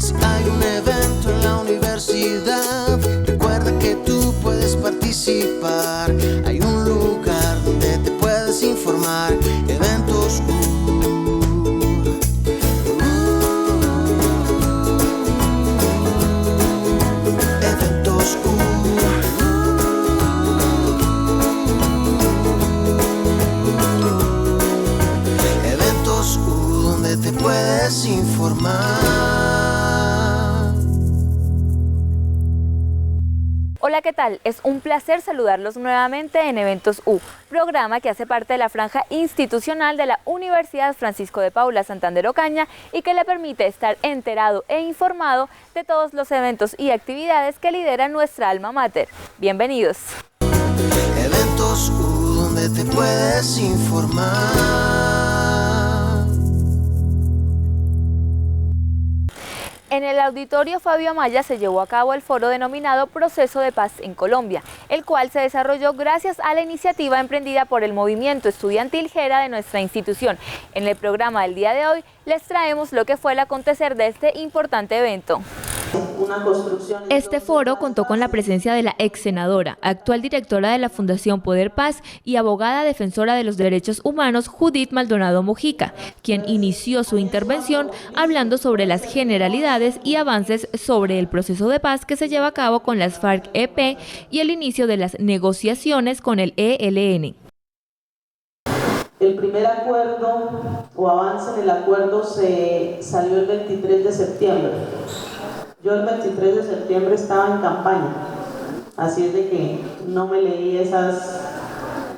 Si hay un evento en la universidad, recuerda que tú puedes participar. Hay un lugar donde te puedes informar. Eventos Eventos Eventos donde te puedes informar. Hola, ¿qué tal? Es un placer saludarlos nuevamente en Eventos U, programa que hace parte de la franja institucional de la Universidad Francisco de Paula Santander Ocaña y que le permite estar enterado e informado de todos los eventos y actividades que lidera nuestra alma mater. Bienvenidos. Eventos donde te puedes informar. En el Auditorio Fabio Amaya se llevó a cabo el foro denominado Proceso de Paz en Colombia, el cual se desarrolló gracias a la iniciativa emprendida por el movimiento estudiantil JERA de nuestra institución. En el programa del día de hoy les traemos lo que fue el acontecer de este importante evento. Este foro contó con la presencia de la ex senadora, actual directora de la Fundación Poder Paz y abogada defensora de los derechos humanos Judith Maldonado Mojica, quien inició su intervención hablando sobre las generalidades y avances sobre el proceso de paz que se lleva a cabo con las FARC-EP y el inicio de las negociaciones con el ELN. El primer acuerdo o avance en el acuerdo se salió el 23 de septiembre. Yo el 23 de septiembre estaba en campaña, así es de que no me leí esas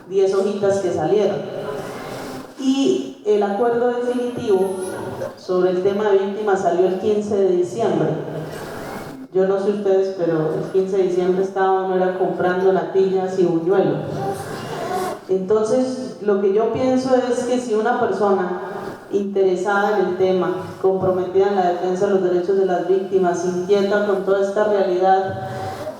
10 hojitas que salieron. Y el acuerdo definitivo sobre el tema de víctimas salió el 15 de diciembre. Yo no sé ustedes, pero el 15 de diciembre estaba uno era comprando natillas y buñuelos. Entonces, lo que yo pienso es que si una persona interesada en el tema, comprometida en la defensa de los derechos de las víctimas, inquieta con toda esta realidad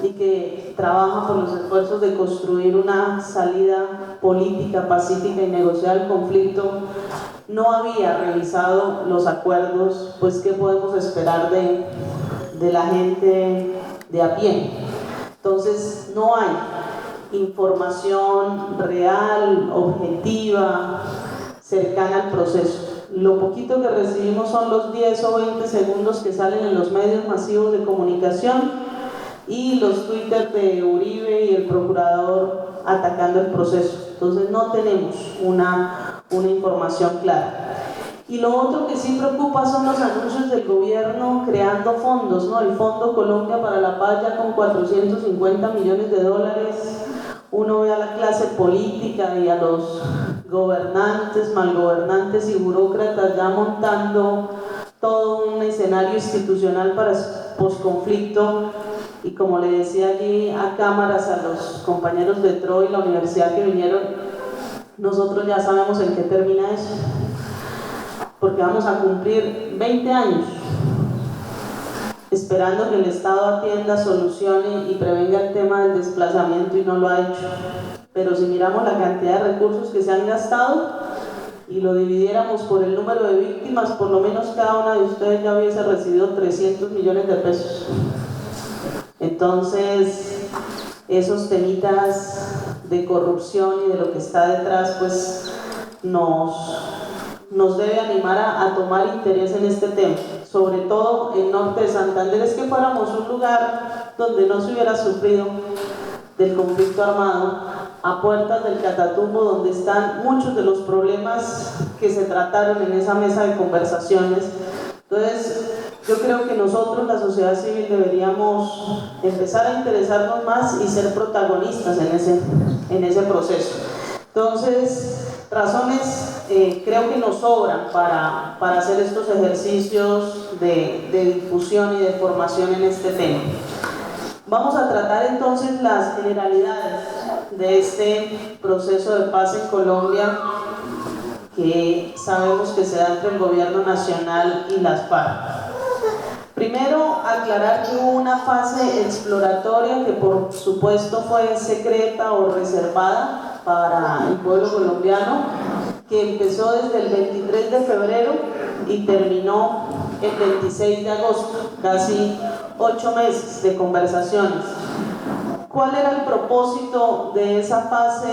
y que trabaja por los esfuerzos de construir una salida política, pacífica y negociar el conflicto, no había revisado los acuerdos, pues ¿qué podemos esperar de la gente de a pie? Entonces no hay información real, objetiva, cercana al proceso. Lo poquito que recibimos son los 10 o 20 segundos que salen en los medios masivos de comunicación y los twitters de Uribe y el procurador atacando el proceso. Entonces no tenemos una información clara. Y lo otro que sí preocupa son los anuncios del gobierno creando fondos, ¿no? El Fondo Colombia para la Paz ya con 450 millones de dólares. Uno ve a la clase política y a los gobernantes, malgobernantes y burócratas ya montando todo un escenario institucional para el posconflicto. Y como le decía allí a cámaras a los compañeros de TROY, la universidad que vinieron, nosotros ya sabemos en qué termina eso, porque vamos a cumplir 20 años esperando que el Estado atienda, solucione y prevenga el tema del desplazamiento y no lo ha hecho. Pero si miramos la cantidad de recursos que se han gastado y lo dividiéramos por el número de víctimas, por lo menos cada una de ustedes ya hubiese recibido 300 millones de pesos. Entonces, esos temitas de corrupción y de lo que está detrás, pues nos debe animar a tomar interés en este tema, sobre todo en norte de Santander. Es que fuéramos un lugar donde no se hubiera sufrido del conflicto armado, a puertas del Catatumbo, donde están muchos de los problemas que se trataron en esa mesa de conversaciones. Entonces, yo creo que nosotros, la sociedad civil, deberíamos empezar a interesarnos más y ser protagonistas en ese proceso. Entonces, razones creo que nos sobran para hacer estos ejercicios de difusión y de formación en este tema. Vamos a tratar entonces las generalidades de este proceso de paz en Colombia, que sabemos que se da entre el gobierno nacional y las FARC. Primero, aclarar que hubo una fase exploratoria que por supuesto fue secreta o reservada para el pueblo colombiano, que empezó desde el 23 de febrero y terminó el 26 de agosto, casi 8 meses de conversaciones. ¿Cuál era el propósito de esa fase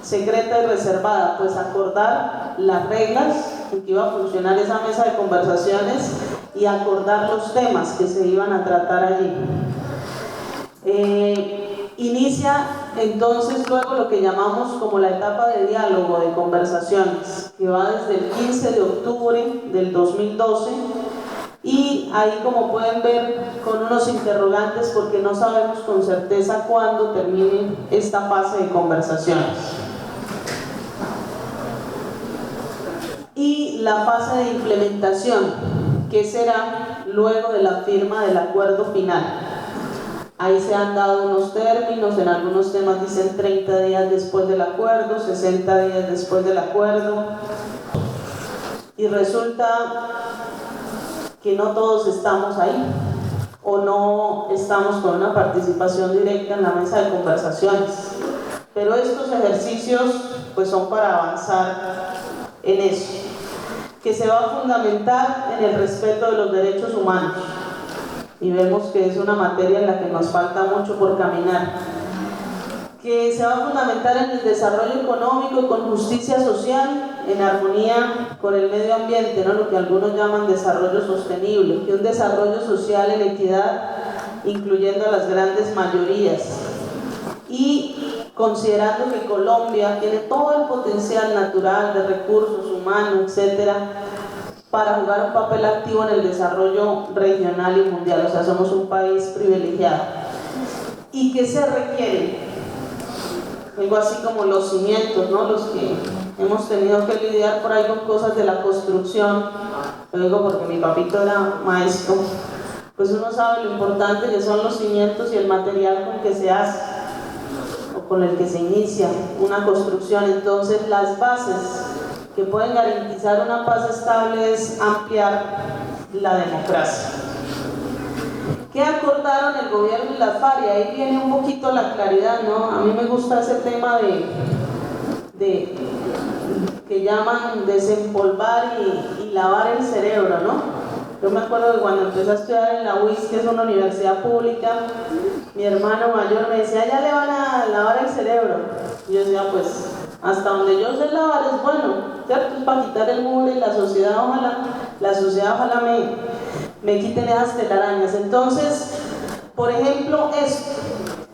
secreta y reservada? Pues acordar las reglas en que iba a funcionar esa mesa de conversaciones y acordar los temas que se iban a tratar allí. Inicia entonces luego lo que llamamos como la etapa de diálogo, de conversaciones, que va desde el 15 de octubre del 2012 y ahí, como pueden ver, con unos interrogantes porque no sabemos con certeza cuándo termine esta fase de conversaciones. Y la fase de implementación, que será luego de la firma del acuerdo final. Ahí se han dado unos términos, en algunos temas dicen 30 días después del acuerdo, 60 días después del acuerdo, y resulta que no todos estamos ahí, o no estamos con una participación directa en la mesa de conversaciones. Pero estos ejercicios pues son para avanzar en eso, que se va a fundamentar en el respeto de los derechos humanos. Y vemos que es una materia en la que nos falta mucho por caminar, que se va a fundamentar en el desarrollo económico y con justicia social, en armonía con el medio ambiente, ¿no? Lo que algunos llaman desarrollo sostenible, que un desarrollo social en equidad, incluyendo a las grandes mayorías, y considerando que Colombia tiene todo el potencial natural de recursos humanos, etcétera, para jugar un papel activo en el desarrollo regional y mundial. O sea, somos un país privilegiado. ¿Y qué se requiere? Algo así como los cimientos, ¿no? Los que hemos tenido que lidiar por ahí con cosas de la construcción. Lo digo porque mi papito era maestro. Pues uno sabe lo importante que son los cimientos y el material con que se hace, o con el que se inicia una construcción. Entonces, las bases que pueden garantizar una paz estable es ampliar la democracia. ¿Qué acordaron el gobierno y las FARC? Y ahí viene un poquito la claridad, ¿no? A mí me gusta ese tema de que llaman desempolvar y lavar el cerebro, ¿no? Yo me acuerdo que cuando empecé a estudiar en la UIS, que es una universidad pública, mi hermano mayor me decía, ya le van a lavar el cerebro. Y yo decía, pues, hasta donde yo sé lavar es bueno, ¿cierto? Es para quitar el mugre y la sociedad ojalá me quiten esas telarañas. Entonces, por ejemplo,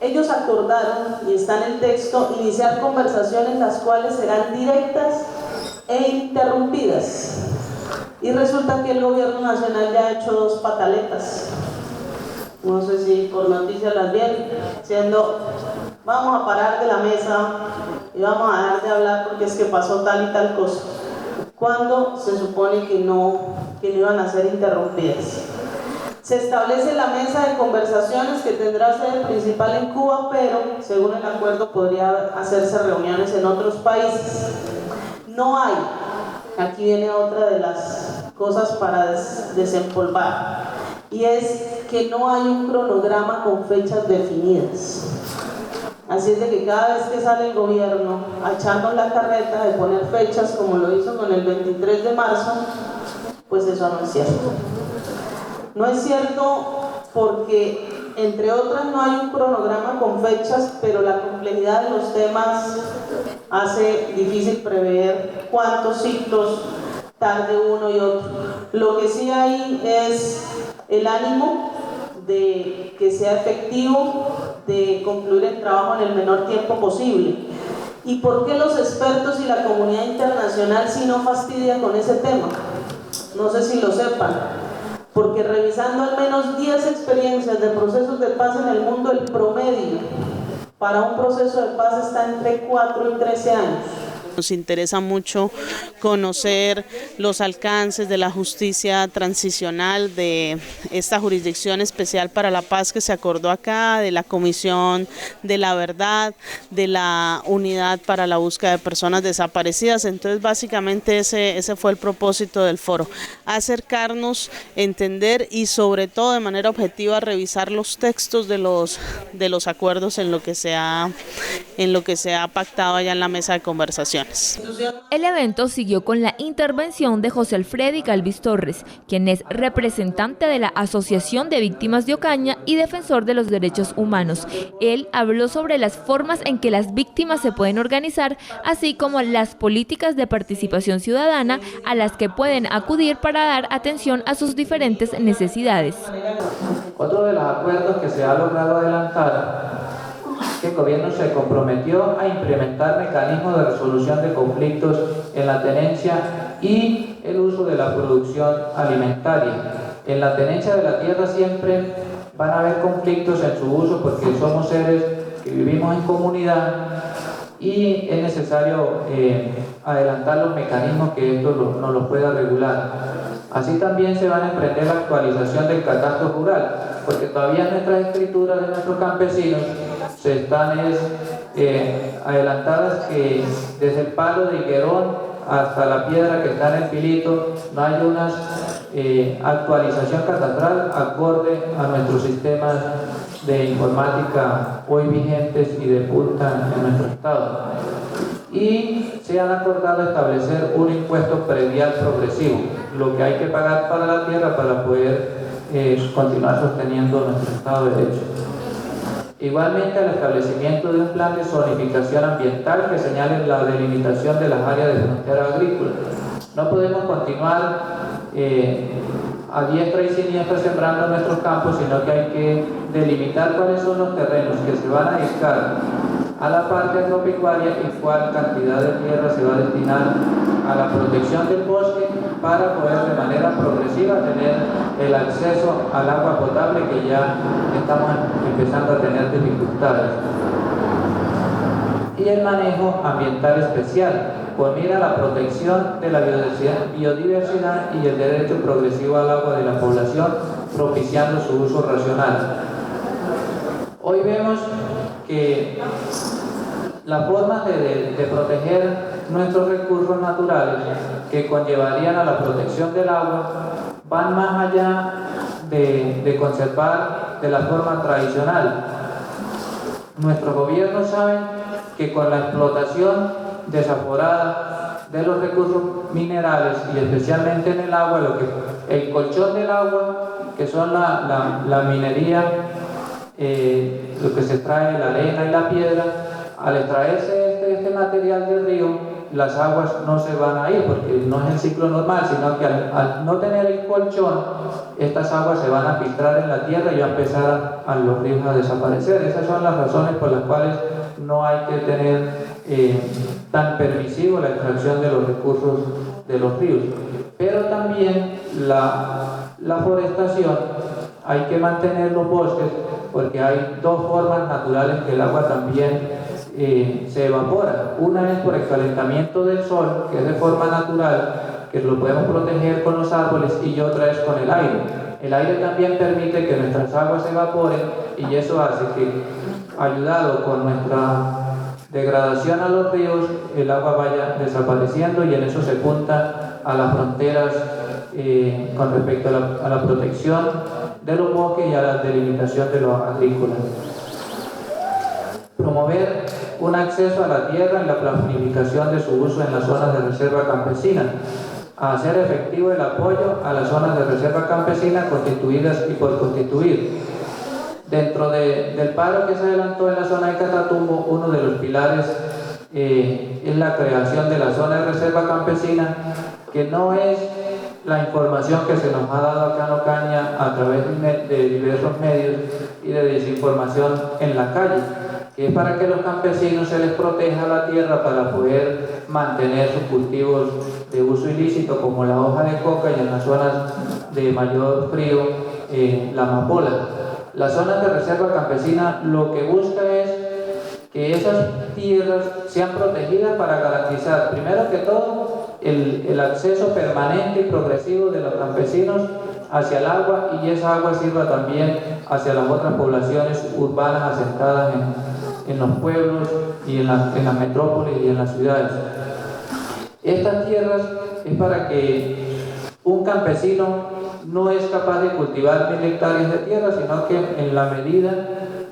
ellos acordaron, y está en el texto, iniciar conversaciones las cuales serán directas e interrumpidas. Y resulta que el gobierno nacional ya ha hecho 2 pataletas. No sé si por noticias las vieron, diciendo, vamos a parar de la mesa y vamos a dejar de hablar porque es que pasó tal y tal cosa, cuando se supone que no iban a ser interrumpidas. Se establece la mesa de conversaciones que tendrá sede principal en Cuba, pero según el acuerdo podría hacerse reuniones en otros países. No hay, aquí viene otra de las cosas para desempolvar, y es que no hay un cronograma con fechas definidas. Así es de que cada vez que sale el gobierno a echarnos la carreta de poner fechas, como lo hizo con el 23 de marzo, pues eso no es cierto. No es cierto porque, entre otras, no hay un cronograma con fechas, pero la complejidad de los temas hace difícil prever cuántos ciclos tarde uno y otro. Lo que sí hay es el ánimo de que sea efectivo, de concluir el trabajo en el menor tiempo posible. ¿Y por qué los expertos y la comunidad internacional sí no fastidian con ese tema? No sé si lo sepan, porque revisando al menos 10 experiencias de procesos de paz en el mundo, el promedio para un proceso de paz está entre 4 y 13 años. Nos interesa mucho conocer los alcances de la justicia transicional, de esta jurisdicción especial para la paz que se acordó acá, de la Comisión de la Verdad, de la Unidad para la Búsqueda de Personas Desaparecidas. Entonces, básicamente ese fue el propósito del foro, acercarnos, entender y sobre todo de manera objetiva revisar los textos de los acuerdos en lo que se ha en lo que se ha pactado allá en la mesa de conversaciones. El evento siguió con la intervención de José Alfredi Galvis Torres, quien es representante de la Asociación de Víctimas de Ocaña y defensor de los derechos humanos. Él habló sobre las formas en que las víctimas se pueden organizar, así como las políticas de participación ciudadana a las que pueden acudir para dar atención a sus diferentes necesidades. Otro de los acuerdos que se ha logrado adelantar que el gobierno se comprometió a implementar mecanismos de resolución de conflictos en la tenencia y el uso de la producción alimentaria. En la tenencia de la tierra siempre van a haber conflictos en su uso porque somos seres que vivimos en comunidad y es necesario adelantar los mecanismos que esto nos los pueda regular. Así también se van a emprender la actualización del catastro rural, porque todavía nuestras escrituras de nuestros campesinos se están adelantadas que desde el palo de higuerón hasta la piedra que está en el pilito no hay una actualización catastral acorde a nuestros sistemas de informática hoy vigentes y de punta en nuestro estado. Y se han acordado establecer un impuesto predial progresivo, lo que hay que pagar para la tierra para poder continuar sosteniendo nuestro Estado de Derecho. Igualmente, el establecimiento de un plan de zonificación ambiental que señale la delimitación de las áreas de frontera agrícola. No podemos continuar a diestra y siniestra sembrando nuestros campos, sino que hay que delimitar cuáles son los terrenos que se van a dedicar a la parte agropecuaria y cuál cantidad de tierra se va a destinar a la protección del bosque para poder de manera progresiva tener el acceso al agua potable que ya estamos empezando a tener dificultades. Y el manejo ambiental especial, con mira a la protección de la biodiversidad y el derecho progresivo al agua de la población, propiciando su uso racional. Hoy vemos que las formas de proteger nuestros recursos naturales que conllevarían a la protección del agua van más allá de conservar de la forma tradicional. Nuestros gobiernos saben que con la explotación desaforada de los recursos minerales y especialmente en el agua, el colchón del agua, que son la minería, lo que se extrae, la arena y la piedra, al extraerse este material del río, las aguas no se van a ir porque no es el ciclo normal, sino que al no tener el colchón, estas aguas se van a filtrar en la tierra y va a empezar a los ríos a desaparecer. Esas son las razones por las cuales no hay que tener tan permisivo la extracción de los recursos de los ríos. Pero también la forestación, hay que mantener los bosques porque hay dos formas naturales que el agua también se evapora. Una es por el calentamiento del sol, que es de forma natural, que lo podemos proteger con los árboles, y otra es con el aire. El aire también permite que nuestras aguas se evaporen y eso hace que, ayudado con nuestra degradación a los ríos, el agua vaya desapareciendo y en eso se apunta a las fronteras con respecto a la protección de los bosques y a la delimitación de los agrícolas. Promover un acceso a la tierra y la planificación de su uso en las zonas de reserva campesina. Hacer efectivo el apoyo a las zonas de reserva campesina constituidas y por constituir. Dentro del paro que se adelantó en la zona de Catatumbo, uno de los pilares es la creación de la zona de reserva campesina, que no es la información que se nos ha dado acá en Ocaña a través de diversos medios y de desinformación en la calle, que es para que los campesinos se les proteja la tierra para poder mantener sus cultivos de uso ilícito, como la hoja de coca y en las zonas de mayor frío, la amapola. Las zonas de reserva campesina lo que busca es que esas tierras sean protegidas para garantizar, primero que todo, el acceso permanente y progresivo de los campesinos hacia el agua, y esa agua sirva también hacia las otras poblaciones urbanas asentadas en los pueblos y en las metrópolis y en las ciudades. Estas tierras es para que un campesino no es capaz de cultivar 1000 hectáreas de tierra, sino que en la medida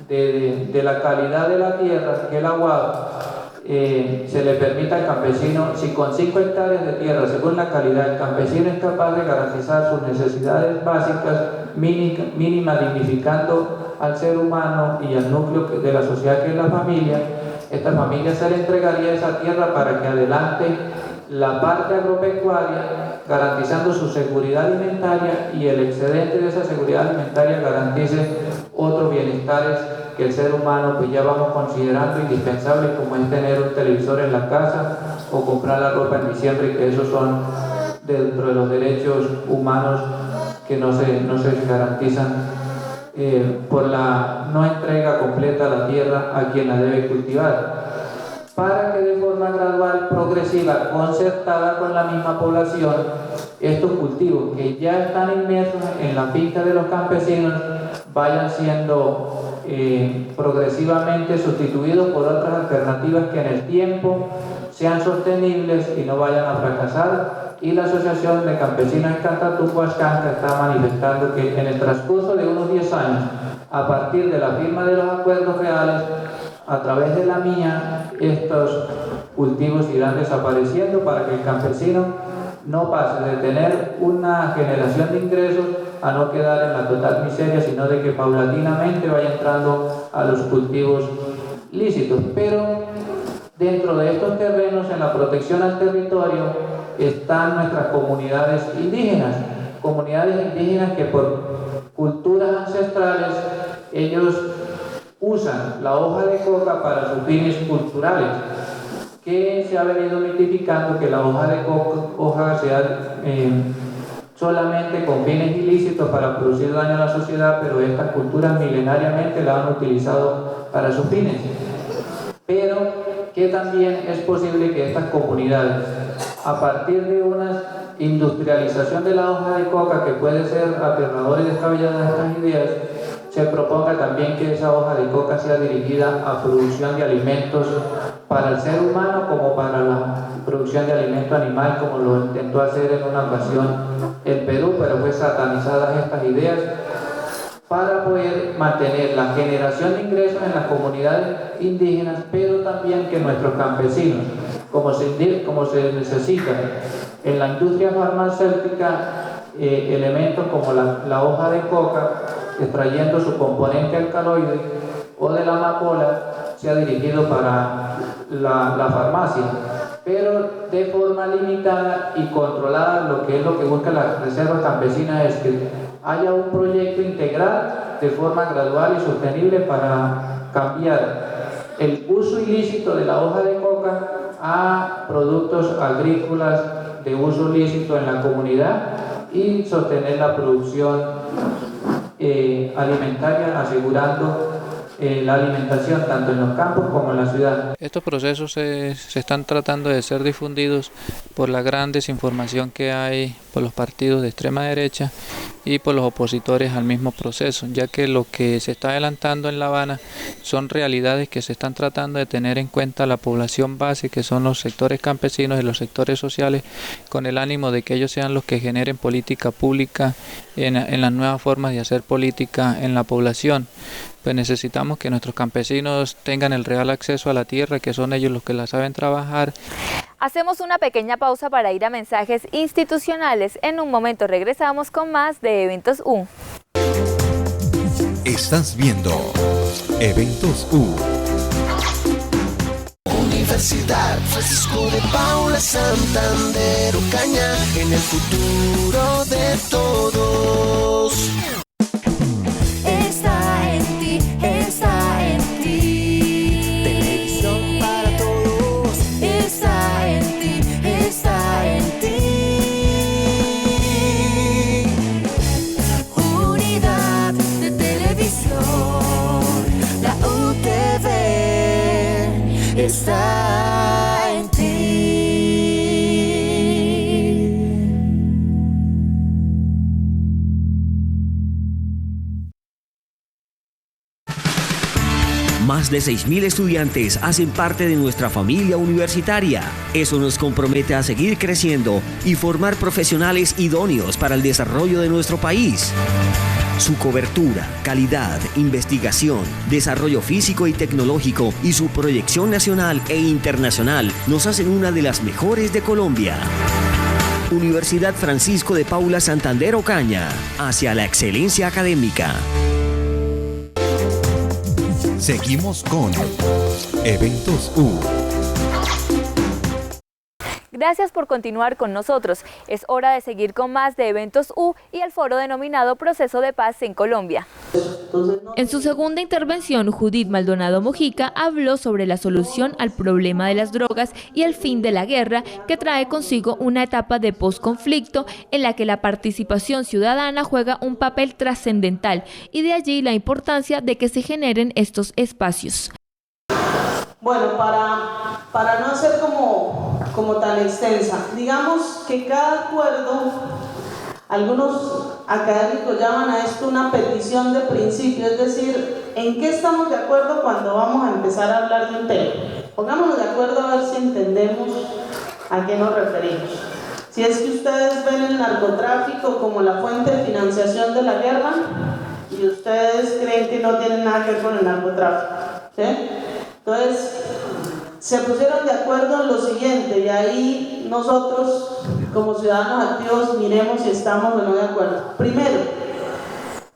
de la calidad de la tierra, que el aguado, se le permita al campesino, si con 5 hectáreas de tierra, según la calidad, el campesino es capaz de garantizar sus necesidades básicas mínimas, dignificando al ser humano y al núcleo de la sociedad, que es la familia, esta familia se le entregaría esa tierra para que adelante la parte agropecuaria, garantizando su seguridad alimentaria, y el excedente de esa seguridad alimentaria garantice otros bienestares que el ser humano pues ya vamos considerando indispensables, como es tener un televisor en la casa o comprar la ropa en diciembre, que esos son dentro de los derechos humanos que no se garantizan por la no entrega completa a la tierra a quien la debe cultivar, para que de forma gradual, progresiva, concertada con la misma población, estos cultivos que ya están inmersos en la finca de los campesinos vayan siendo progresivamente sustituidos por otras alternativas que en el tiempo sean sostenibles y no vayan a fracasar. Y la Asociación de Campesinos en Catatumbo Axcanca está manifestando que en el transcurso de unos 10 años, a partir de la firma de los acuerdos reales, a través de la mía, estos cultivos irán desapareciendo, para que el campesino no pase de tener una generación de ingresos a no quedar en la total miseria, sino de que paulatinamente vaya entrando a los cultivos lícitos. Pero dentro de estos terrenos, en la protección al territorio, están nuestras comunidades indígenas que por culturas ancestrales ellos usan la hoja de coca para sus fines culturales, que se ha venido mitificando que la hoja de coca sea solamente con fines ilícitos para producir daño a la sociedad, pero estas culturas milenariamente la han utilizado para sus fines. Pero que también es posible que estas comunidades, a partir de una industrialización de la hoja de coca, que puede ser aterradora y descabellada estas ideas, se proponga también que esa hoja de coca sea dirigida a producción de alimentos para el ser humano, como para la producción de alimento animal, como lo intentó hacer en una ocasión el Perú, pero fue satanizadas estas ideas, para poder mantener la generación de ingresos en las comunidades indígenas, pero también que nuestros campesinos, como se necesita en la industria farmacéutica, elementos como la hoja de coca, extrayendo su componente alcaloide, o de la amapola, sea dirigido para la farmacia, pero de forma limitada y controlada. Lo que busca la Reserva Campesina es que haya un proyecto integral de forma gradual y sostenible para cambiar el uso ilícito de la hoja de coca a productos agrícolas de uso lícito en la comunidad, y sostener la producción alimentaria, asegurando la alimentación tanto en los campos como en la ciudad. Estos procesos se están tratando de ser difundidos por la gran desinformación que hay por los partidos de extrema derecha y por los opositores al mismo proceso, ya que lo que se está adelantando en La Habana son realidades que se están tratando de tener en cuenta la población base, que son los sectores campesinos y los sectores sociales, con el ánimo de que ellos sean los que generen política pública en las nuevas formas de hacer política en la población. Pues necesitamos que nuestros campesinos tengan el real acceso a la tierra, que son ellos los que la saben trabajar. Hacemos una pequeña pausa para ir a mensajes institucionales. En un momento regresamos con más de Eventos U. Estás viendo Eventos U. Universidad Francisco de Paula, Santander, Ocaña, en el futuro de todos. Está en ti, está en ti. Televisión para todos. Está en ti, está en ti. Unidad de televisión, la UTV está en ti. Más de 6.000 estudiantes hacen parte de nuestra familia universitaria. Eso nos compromete a seguir creciendo y formar profesionales idóneos para el desarrollo de nuestro país. Su cobertura, calidad, investigación, desarrollo físico y tecnológico y su proyección nacional e internacional nos hacen una de las mejores de Colombia. Universidad Francisco de Paula Santander Ocaña, hacia la excelencia académica. Seguimos con Eventos U. Gracias por continuar con nosotros. Es hora de seguir con más de Eventos U y el foro denominado Proceso de Paz en Colombia. En su segunda intervención, Judith Maldonado Mojica habló sobre la solución al problema de las drogas y el fin de la guerra, que trae consigo una etapa de posconflicto en la que la participación ciudadana juega un papel trascendental, y de allí la importancia de que se generen estos espacios. Bueno, para no hacer como tan extensa, digamos que cada acuerdo, algunos académicos llaman a esto una petición de principio, es decir, ¿en qué estamos de acuerdo cuando vamos a empezar a hablar de un tema? Pongámonos de acuerdo a ver si entendemos a qué nos referimos. Si es que ustedes ven el narcotráfico como la fuente de financiación de la guerra y ustedes creen que no tienen nada que ver con el narcotráfico, ¿sí? Entonces, se pusieron de acuerdo en lo siguiente, y ahí nosotros, como ciudadanos activos, miremos si estamos o no de acuerdo. Primero,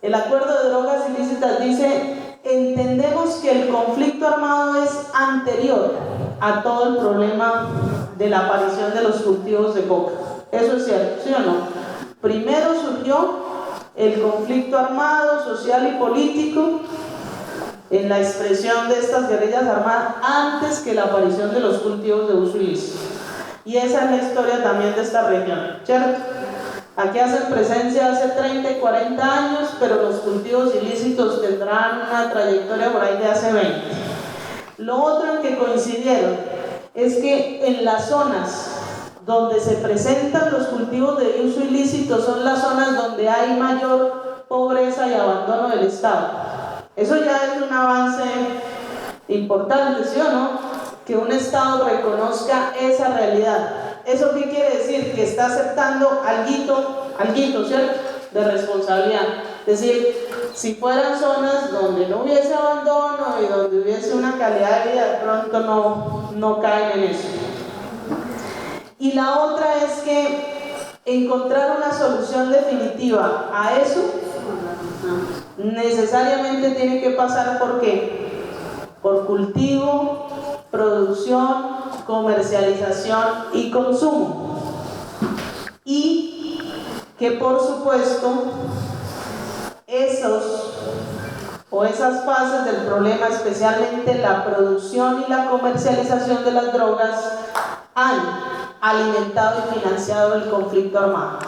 el acuerdo de drogas ilícitas dice: entendemos que el conflicto armado es anterior a todo el problema de la aparición de los cultivos de coca. Eso es cierto, ¿sí o no? Primero surgió el conflicto armado, social y político, en la expresión de estas guerrillas armadas antes que la aparición de los cultivos de uso ilícito. Y esa es la historia también de esta región, ¿cierto? Aquí hacen presencia hace 30 y 40 años, pero los cultivos ilícitos tendrán una trayectoria por ahí de hace 20. Lo otro en que coincidieron es que en las zonas donde se presentan los cultivos de uso ilícito son las zonas donde hay mayor pobreza y abandono del Estado. Eso ya es un avance importante, ¿sí o no? Que un Estado reconozca esa realidad. ¿Eso qué quiere decir? Que está aceptando alguito, ¿cierto? De responsabilidad. Es decir, si fueran zonas donde no hubiese abandono y donde hubiese una calidad de vida, de pronto no caen en eso. Y la otra es que encontrar una solución definitiva a eso necesariamente tiene que pasar ¿por qué? Por cultivo, producción, comercialización y consumo. Y que por supuesto esas fases del problema, especialmente la producción y la comercialización de las drogas, han alimentado y financiado el conflicto armado.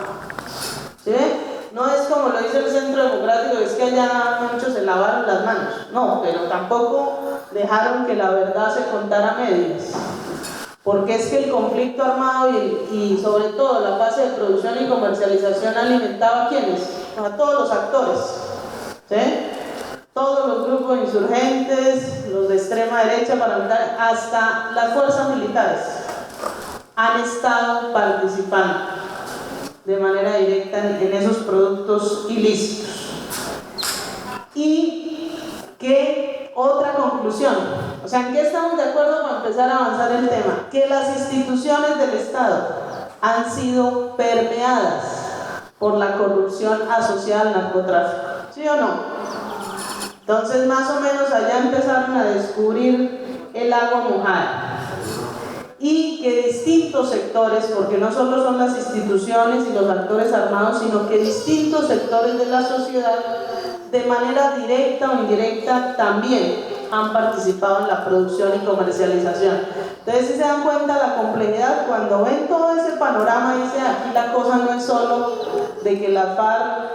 ¿Sí ven? No es como lo dice el Centro Democrático, es que allá muchos se lavaron las manos. No, pero tampoco dejaron que la verdad se contara a medias. Porque es que el conflicto armado y sobre todo la fase de producción y comercialización alimentaba ¿a quiénes? A todos los actores. ¿Sí? Todos los grupos insurgentes, los de extrema derecha, paramilitares, hasta las fuerzas militares han estado participando de manera directa en esos productos ilícitos. Y que otra conclusión, o sea, ¿en qué estamos de acuerdo para empezar a avanzar el tema? Que las instituciones del Estado han sido permeadas por la corrupción asociada al narcotráfico, ¿sí o no? Entonces, más o menos allá empezaron a descubrir el agua mojada. Y que distintos sectores, porque no solo son las instituciones y los actores armados, sino que distintos sectores de la sociedad, de manera directa o indirecta, también han participado en la producción y comercialización. Entonces, si se dan cuenta de la complejidad, cuando ven todo ese panorama, dice, aquí la cosa no es solo de que la FARC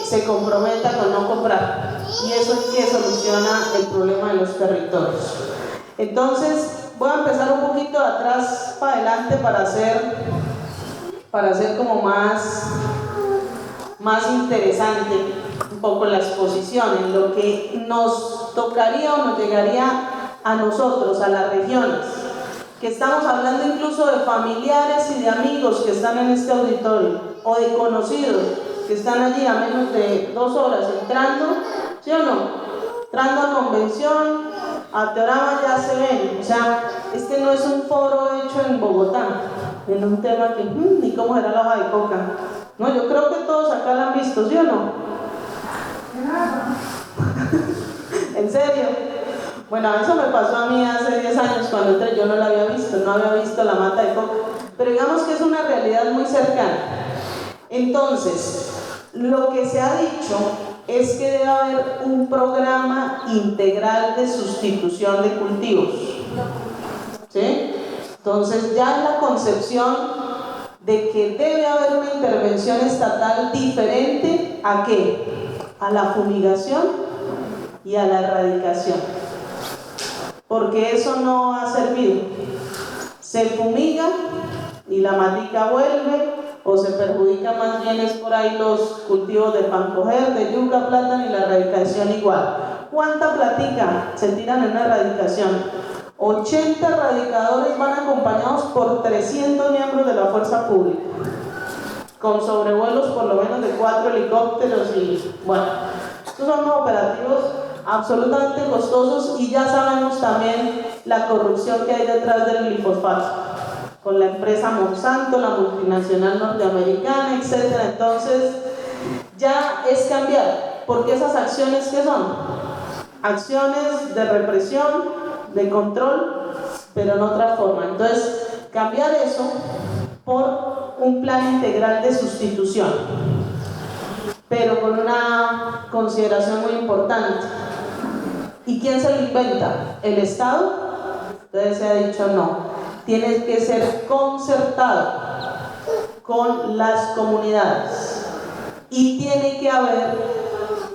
se comprometa con no comprar, y eso es que soluciona el problema de los territorios. Entonces, voy a empezar un poquito de atrás para adelante para hacer como más interesante un poco la exposición, en lo que nos tocaría o nos llegaría a nosotros, a las regiones, que estamos hablando incluso de familiares y de amigos que están en este auditorio, o de conocidos que están allí a menos de 2 horas entrando, ¿sí o no? Entrando a convención, a Teorama ya se ven, o sea, este no es un foro hecho en Bogotá, en un tema que, ni cómo era la hoja de coca. No, yo creo que todos acá la han visto, ¿sí o no? ¿En serio? Bueno, eso me pasó a mí hace 10 años cuando entré, yo no la había visto, no había visto la mata de coca, pero digamos que es una realidad muy cercana. Entonces, lo que se ha dicho es que debe haber un programa integral de sustitución de cultivos, ¿sí? Entonces ya es la concepción de que debe haber una intervención estatal diferente ¿a qué? A la fumigación y a la erradicación, porque eso no ha servido. Se fumiga y la matica vuelve, o se perjudica más bien es por ahí los cultivos de pancoger, de yuca, plátano y la erradicación igual. ¿Cuánta platica se tiran en una erradicación? 80 erradicadores van acompañados por 300 miembros de la fuerza pública, con sobrevuelos por lo menos de 4 helicópteros y bueno, estos son operativos absolutamente costosos y ya sabemos también la corrupción que hay detrás del glifosfato, con la empresa Monsanto, la multinacional norteamericana, etc. Entonces, ya es cambiar, porque esas acciones, ¿qué son? Acciones de represión, de control, pero en otra forma. Entonces, cambiar eso por un plan integral de sustitución, pero con una consideración muy importante. ¿Y quién se lo inventa? ¿El Estado? Entonces se ha dicho no. Tiene que ser concertado con las comunidades y tiene que haber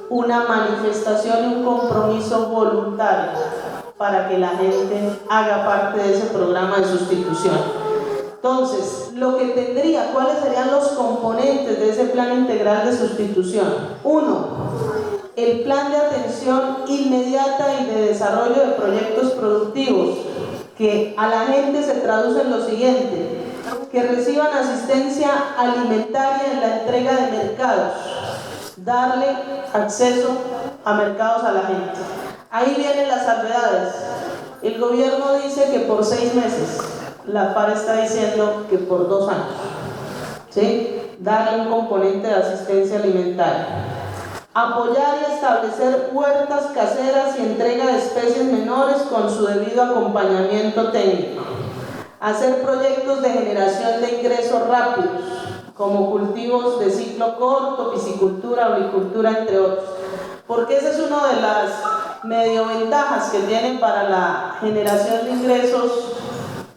una manifestación y un compromiso voluntario para que la gente haga parte de ese programa de sustitución. Entonces, lo que tendría, ¿cuáles serían los componentes de ese plan integral de sustitución? 1, el plan de atención inmediata y de desarrollo de proyectos productivos, que a la gente se traduce en lo siguiente: que reciban asistencia alimentaria en la entrega de mercados, darle acceso a mercados a la gente. Ahí vienen las salvedades. El gobierno dice que por 6 meses, la FARC está diciendo que por 2 años, ¿sí? Darle un componente de asistencia alimentaria. Apoyar y establecer huertas caseras y entrega de especies menores con su debido acompañamiento técnico. Hacer proyectos de generación de ingresos rápidos, como cultivos de ciclo corto, piscicultura, avicultura, entre otros. Porque esa es una de las medio ventajas que tienen para la generación de ingresos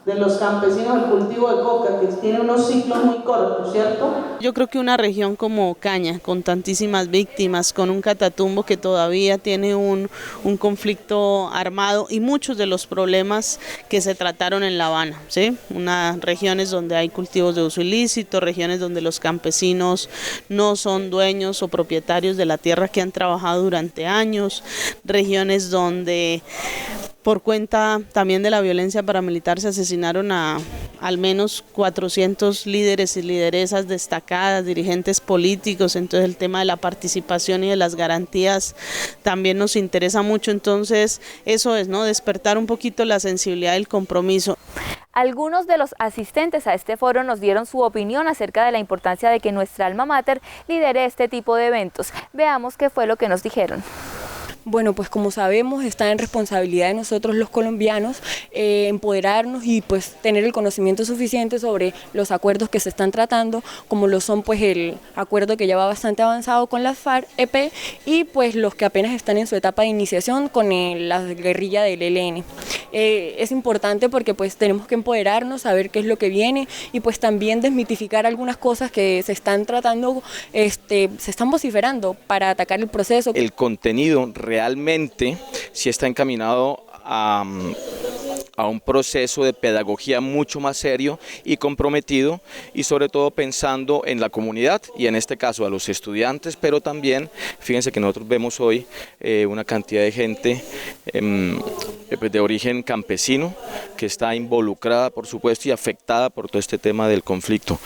de los campesinos el cultivo de coca, que tiene unos ciclos muy cortos, ¿cierto? Yo creo que una región como Caña, con tantísimas víctimas, con un Catatumbo que todavía tiene un conflicto armado y muchos de los problemas que se trataron en La Habana, ¿sí? Unas regiones donde hay cultivos de uso ilícito, regiones donde los campesinos no son dueños o propietarios de la tierra que han trabajado durante años, regiones donde por cuenta también de la violencia paramilitar se asesinaron a al menos 400 líderes y lideresas destacadas, dirigentes políticos. Entonces el tema de la participación y de las garantías también nos interesa mucho. Entonces eso es, ¿no? Despertar un poquito la sensibilidad del compromiso. Algunos de los asistentes a este foro nos dieron su opinión acerca de la importancia de que nuestra alma mater lidere este tipo de eventos. Veamos qué fue lo que nos dijeron. Bueno, pues como sabemos, está en responsabilidad de nosotros los colombianos empoderarnos y pues tener el conocimiento suficiente sobre los acuerdos que se están tratando, como lo son pues el acuerdo que ya va bastante avanzado con las FARC-EP y pues los que apenas están en su etapa de iniciación con la guerrilla del ELN. Es importante porque pues tenemos que empoderarnos, saber qué es lo que viene y pues también desmitificar algunas cosas que se están tratando, se están vociferando para atacar el proceso. El contenido realmente sí está encaminado a un proceso de pedagogía mucho más serio y comprometido y sobre todo pensando en la comunidad y en este caso a los estudiantes, pero también fíjense que nosotros vemos hoy una cantidad de gente de origen campesino, que está involucrada, por supuesto, y afectada por todo este tema del conflicto.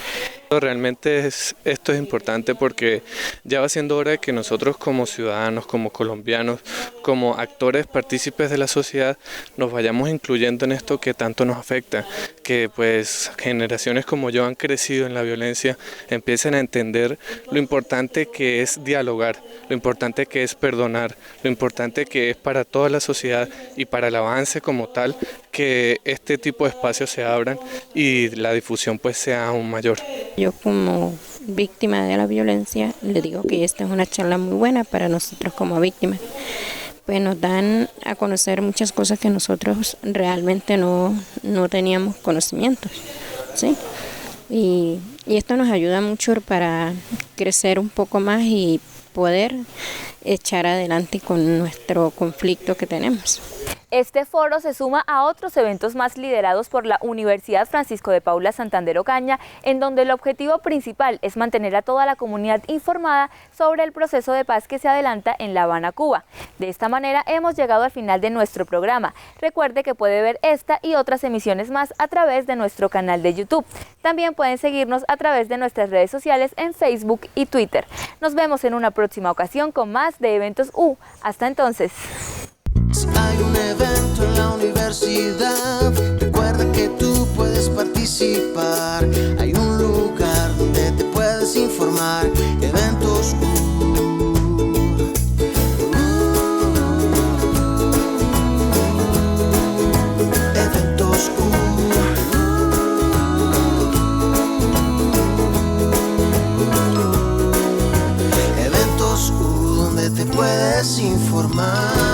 Realmente esto es importante porque ya va siendo hora de que nosotros como ciudadanos, como colombianos, como actores partícipes de la sociedad, nos vayamos incluyendo en esto que tanto nos afecta, que pues generaciones como yo han crecido en la violencia, empiecen a entender lo importante que es dialogar, lo importante que es perdonar, lo importante que es para toda la sociedad y para el avance como tal, que este tipo de espacios se abran y la difusión pues sea aún mayor. Yo como víctima de la violencia le digo que esta es una charla muy buena para nosotros como víctimas, pues nos dan a conocer muchas cosas que nosotros realmente no teníamos conocimientos, ¿sí? Y esto nos ayuda mucho para crecer un poco más y poder echar adelante con nuestro conflicto que tenemos. Este foro se suma a otros eventos más liderados por la Universidad Francisco de Paula Santander Ocaña, en donde el objetivo principal es mantener a toda la comunidad informada sobre el proceso de paz que se adelanta en La Habana, Cuba. De esta manera hemos llegado al final de nuestro programa. Recuerde que puede ver esta y otras emisiones más a través de nuestro canal de YouTube. También pueden seguirnos a través de nuestras redes sociales en Facebook y Twitter. Nos vemos en una próxima ocasión con más de Eventos U. Hasta entonces. Si hay un evento en la universidad, recuerda que tú puedes participar. Hay un lugar donde te puedes informar. Eventos Eventos Eventos donde te puedes informar.